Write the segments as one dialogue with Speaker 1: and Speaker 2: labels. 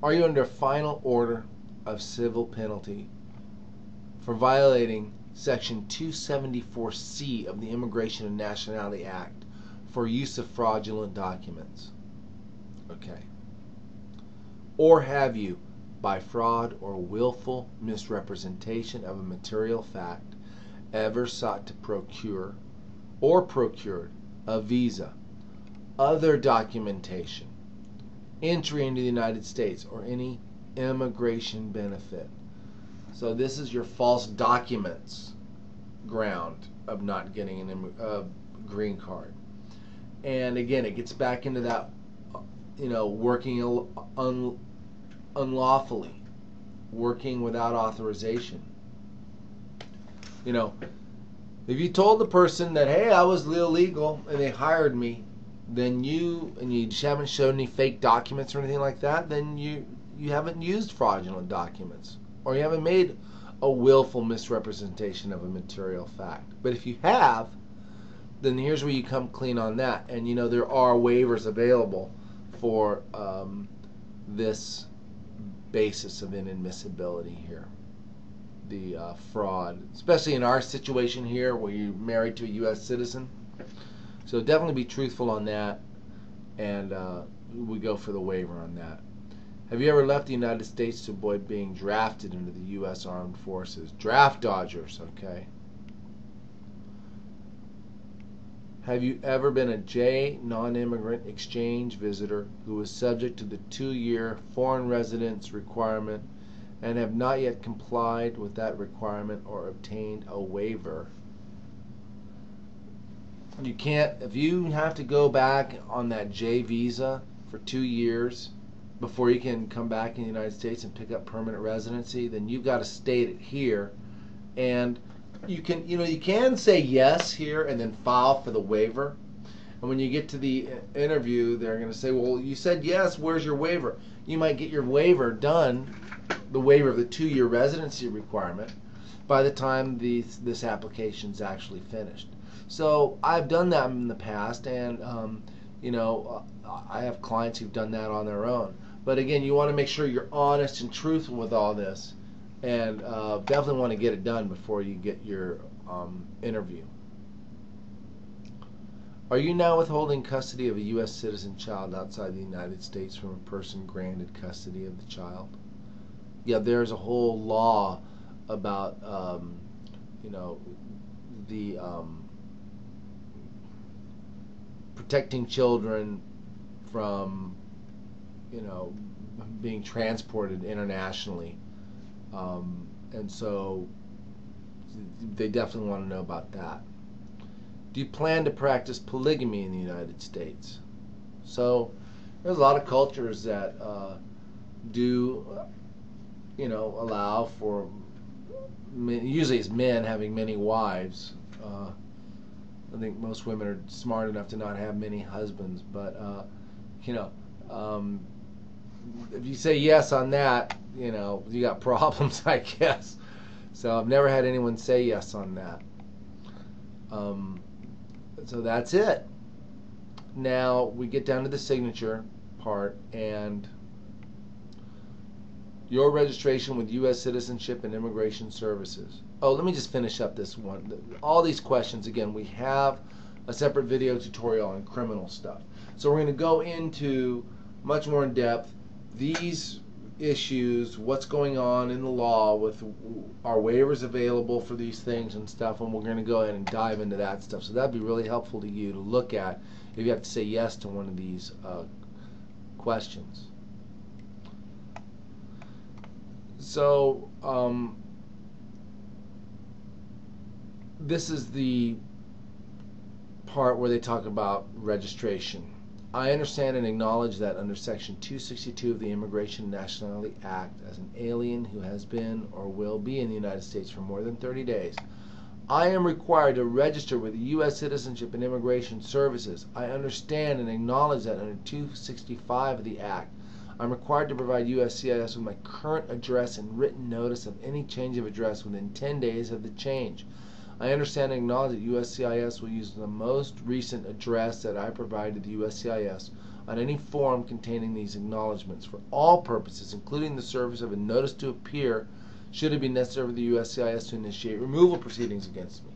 Speaker 1: Are you under final order of civil penalty for violating Section 274C of the Immigration and Nationality Act for use of fraudulent documents? Okay. Or have you, by fraud or willful misrepresentation of a material fact, ever sought to procure or procured a visa, other documentation, entry into the United States, or any immigration benefit? So this is your false documents ground of not getting a green card. And again, it gets back into that, working unlawfully, working without authorization. If you told the person that, hey, I was illegal and they hired me, then you just haven't shown any fake documents or anything like that, then you haven't used fraudulent documents, or you haven't made a willful misrepresentation of a material fact. But if you have, then here's where you come clean on that. And there are waivers available for this basis of inadmissibility here, the fraud, especially in our situation here where you're married to a U.S. citizen. So definitely be truthful on that, and we go for the waiver on that. Have you ever left the United States to avoid being drafted into the U.S. Armed Forces? Draft dodgers, okay. Have you ever been a J non-immigrant exchange visitor who was subject to the 2-year foreign residence requirement and have not yet complied with that requirement or obtained a waiver? You can't, if you have to go back on that J visa for 2 years before you can come back in the United States and pick up permanent residency, then you've got to state it here. And you can say yes here and then file for the waiver. And when you get to the interview, they're going to say, well, you said yes, where's your waiver? You might get your waiver done, the waiver of the 2-year residency requirement, by the time this application's actually finished. So I've done that in the past, and I have clients who've done that on their own. But again, you want to make sure you're honest and truthful with all this, and definitely want to get it done before you get your interview. Are you now withholding custody of a U.S. citizen child outside the United States from a person granted custody of the child? Yeah, there's a whole law about the protecting children from being transported internationally, and so they definitely want to know about that. Do you plan to practice polygamy in the United States? So there's a lot of cultures that do allow for, usually it's men having many wives. I think most women are smart enough to not have many husbands, but if you say yes on that, you got problems, I guess. So I've never had anyone say yes on that. So that's it. Now we get down to the signature part, and your registration with U.S. Citizenship and Immigration Services. Oh, let me just finish up this one. All these questions, again, we have a separate video tutorial on criminal stuff. So we're going to go into much more in depth these issues, what's going on in the law with our waivers available for these things and stuff, and we're going to go ahead and dive into that stuff. So that'd be really helpful to you to look at if you have to say yes to one of these questions. So this is the part where they talk about registration. I understand and acknowledge that under Section 262 of the Immigration and Nationality Act, as an alien who has been or will be in the United States for more than 30 days, I am required to register with the U.S. Citizenship and Immigration Services. I understand and acknowledge that under 265 of the Act, I'm required to provide USCIS with my current address and written notice of any change of address within 10 days of the change. I understand and acknowledge that USCIS will use the most recent address that I provide to the USCIS on any form containing these acknowledgments for all purposes, including the service of a notice to appear, should it be necessary for the USCIS to initiate removal proceedings against me.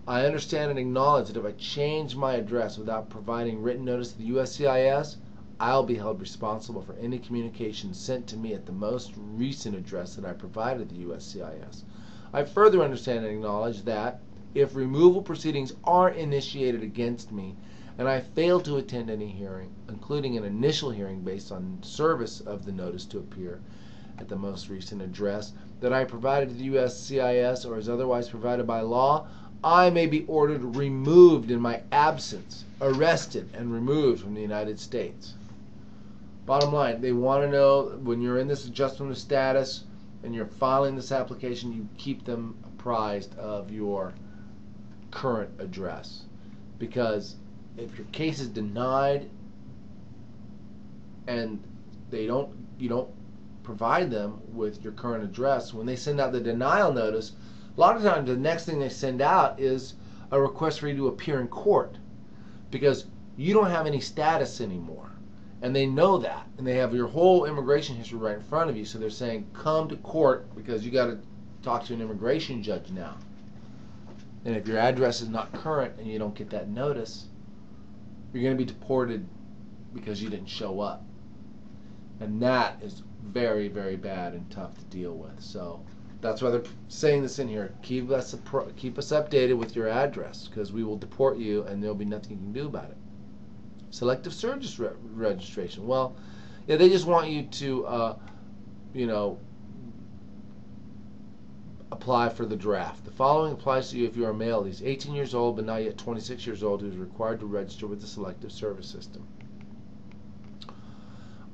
Speaker 1: I understand and acknowledge that if I change my address without providing written notice to the USCIS, I'll be held responsible for any communication sent to me at the most recent address that I provided the USCIS. I further understand and acknowledge that if removal proceedings are initiated against me and I fail to attend any hearing, including an initial hearing based on service of the notice to appear at the most recent address that I provided to the USCIS or is otherwise provided by law, I may be ordered removed in my absence, arrested and removed from the United States. Bottom line, they want to know when you're in this adjustment of status and you're filing this application, you keep them apprised of your current address. Because if your case is denied and you don't provide them with your current address, when they send out the denial notice, a lot of times the next thing they send out is a request for you to appear in court because you don't have any status anymore. And they know that, and they have your whole immigration history right in front of you, so they're saying come to court because you got to talk to an immigration judge now. And if your address is not current and you don't get that notice, you're going to be deported because you didn't show up. And that is very, very bad and tough to deal with. So that's why they're saying this in here. Keep us updated with your address because we will deport you and there'll be nothing you can do about it. Selective service registration. Well, yeah, they just want you to, apply for the draft. The following applies to you if you are a male. He's 18 years old but not yet 26 years old who is required to register with the Selective Service System.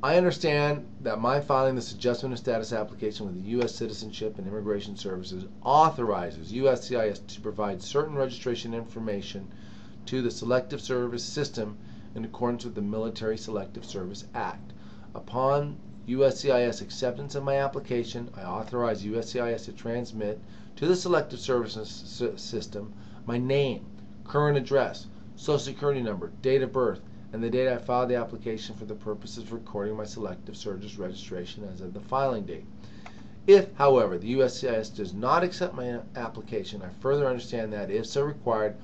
Speaker 1: I understand that my filing this adjustment of status application with the U.S. Citizenship and Immigration Services authorizes USCIS to provide certain registration information to the Selective Service System in accordance with the Military Selective Service Act. Upon USCIS acceptance of my application, I authorize USCIS to transmit to the Selective Services System my name, current address, Social Security number, date of birth, and the date I filed the application for the purposes of recording my Selective Service registration as of the filing date. If, however, the USCIS does not accept my application, I further understand that, if so required,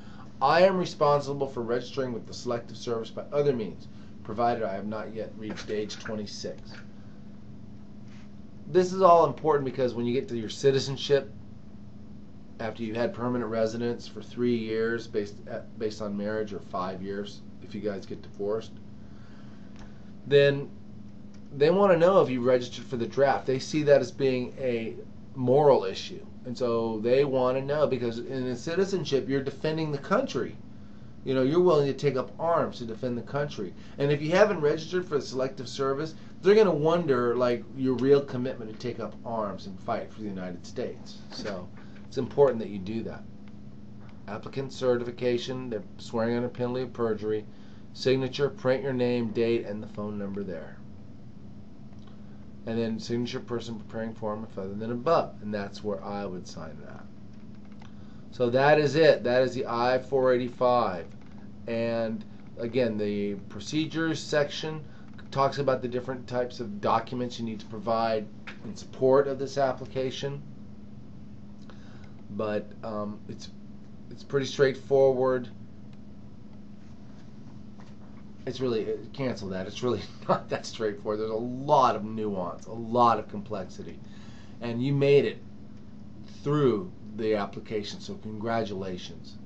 Speaker 1: I am responsible for registering with the Selective Service by other means, provided I have not yet reached age 26. This is all important because when you get to your citizenship, after you've had permanent residence for 3 years based on marriage, or 5 years if you guys get divorced, then they want to know if you registered for the draft. They see that as being a moral issue. And so they want to know, because in a citizenship, you're defending the country. You're willing to take up arms to defend the country. And if you haven't registered for the Selective Service, they're going to wonder, your real commitment to take up arms and fight for the United States. So it's important that you do that. Applicant certification, they're swearing under penalty of perjury. Signature, print your name, date, and the phone number there. And then signature person preparing form if other than above. And that's where I would sign that. So that is it. That is the I-485. And again, the procedures section talks about the different types of documents you need to provide in support of this application. But it's pretty straightforward. It's really, cancel that. It's really not that straightforward. There's a lot of nuance, a lot of complexity. And you made it through the application, so congratulations.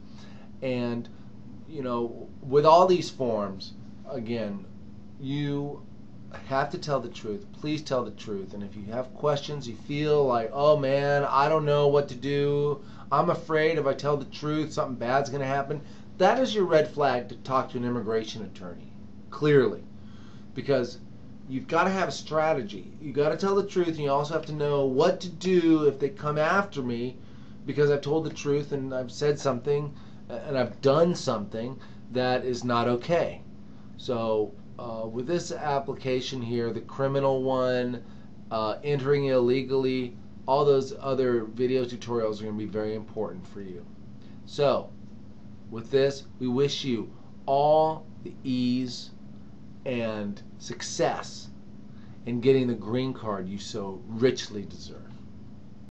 Speaker 1: And, with all these forms, again, you have to tell the truth. Please tell the truth. And if you have questions, you feel like, oh man, I don't know what to do, I'm afraid if I tell the truth, something bad's going to happen, that is your red flag to talk to an immigration attorney, clearly. Because you've got to have a strategy. You've got to tell the truth, and you also have to know what to do if they come after me because I've told the truth and I've said something and I've done something that is not okay. So with this application here, the criminal one, entering illegally, all those other video tutorials are going to be very important for you. So with this, we wish you all the ease and success in getting the green card you so richly deserve.